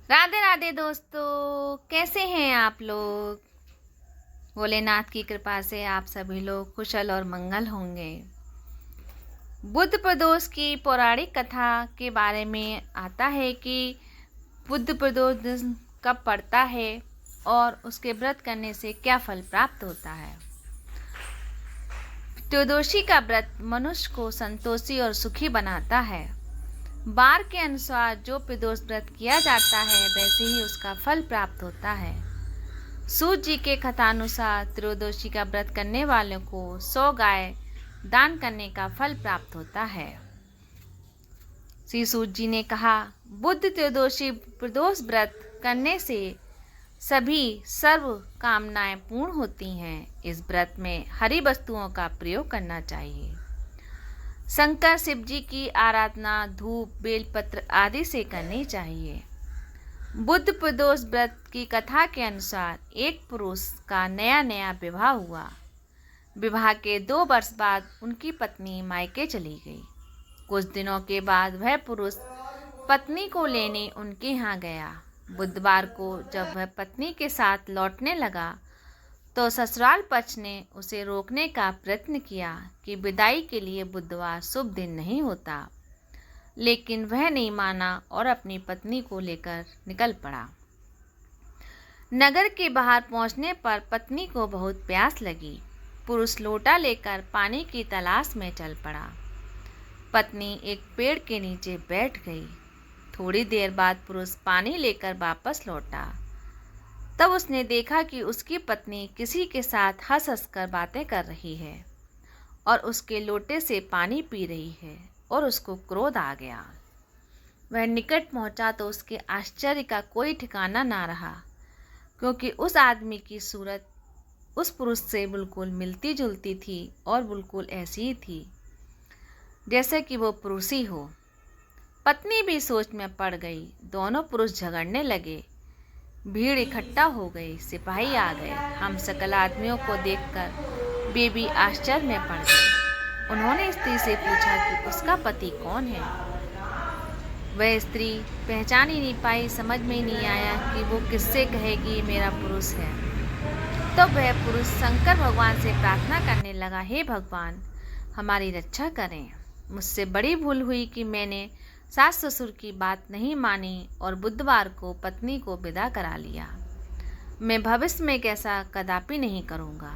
राधे राधे दोस्तों, कैसे हैं आप लोग। भोलेनाथ की कृपा से आप सभी लोग कुशल और मंगल होंगे। बुद्ध प्रदोष की पौराणिक कथा के बारे में आता है कि बुद्ध प्रदोष दिन कब पड़ता है और उसके व्रत करने से क्या फल प्राप्त होता है। त्रयोदशी का व्रत मनुष्य को संतोषी और सुखी बनाता है। बार के अनुसार जो प्रदोष व्रत किया जाता है वैसे ही उसका फल प्राप्त होता है। सूत जी के कथानुसार त्रयोदशी का व्रत करने वालों को 100 गाय दान करने का फल प्राप्त होता है। श्री सूत जी ने कहा, बुद्ध त्रयोदशी प्रदोष व्रत करने से सभी सर्व कामनाएं पूर्ण होती हैं। इस व्रत में हरी वस्तुओं का प्रयोग करना चाहिए। शंकर शिव जी की आराधना धूप बेलपत्र आदि से करनी चाहिए। बुद्ध प्रदोष व्रत की कथा के अनुसार एक पुरुष का नया विवाह हुआ। विवाह के 2 वर्ष बाद उनकी पत्नी मायके चली गई। कुछ दिनों के बाद वह पुरुष पत्नी को लेने उनके यहाँ गया। बुधवार को जब वह पत्नी के साथ लौटने लगा तो ससुराल पक्ष ने उसे रोकने का प्रयत्न किया कि विदाई के लिए बुधवार शुभ दिन नहीं होता, लेकिन वह नहीं माना और अपनी पत्नी को लेकर निकल पड़ा। नगर के बाहर पहुंचने पर पत्नी को बहुत प्यास लगी। पुरुष लोटा लेकर पानी की तलाश में चल पड़ा। पत्नी एक पेड़ के नीचे बैठ गई। थोड़ी देर बाद पुरुष पानी लेकर वापस लौटा। तब उसने देखा कि उसकी पत्नी किसी के साथ हंस हंस कर बातें कर रही है और उसके लोटे से पानी पी रही है और उसको क्रोध आ गया। वह निकट पहुंचा तो उसके आश्चर्य का कोई ठिकाना ना रहा, क्योंकि उस आदमी की सूरत उस पुरुष से बिल्कुल मिलती जुलती थी और बिल्कुल ऐसी ही थी जैसे कि वो पुरुष ही हो। पत्नी भी सोच में पड़ गई। दोनों पुरुष झगड़ने लगे। भीड़ इकट्ठा हो गई। सिपाही आ गए। हम सकल आदमियों को देखकर बेबी आश्चर्य में पड़ गई। उन्होंने स्त्री से पूछा कि उसका पति कौन है। वह स्त्री पहचान ही नहीं पाई। समझ में ही नहीं आया कि वो किससे कहेगी मेरा पुरुष है। तो वह पुरुष शंकर भगवान से प्रार्थना करने लगा, हे भगवान, हमारी रक्षा करें। मुझसे बड़ी भूल हुई कि मैंने सास ससुर की बात नहीं मानी और बुधवार को पत्नी को विदा करा लिया। मैं भविष्य में कैसा कदापि नहीं करूँगा।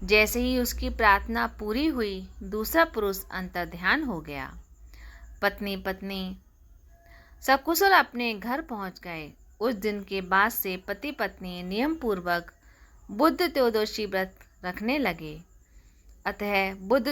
जैसे ही उसकी प्रार्थना पूरी हुई, दूसरा पुरुष अंतर्ध्यान हो गया। पत्नी सकुशल अपने घर पहुंच गए। उस दिन के बाद से पति पत्नी नियम पूर्वक बुद्ध त्रयोदशी व्रत रखने लगे। अतः बुद्ध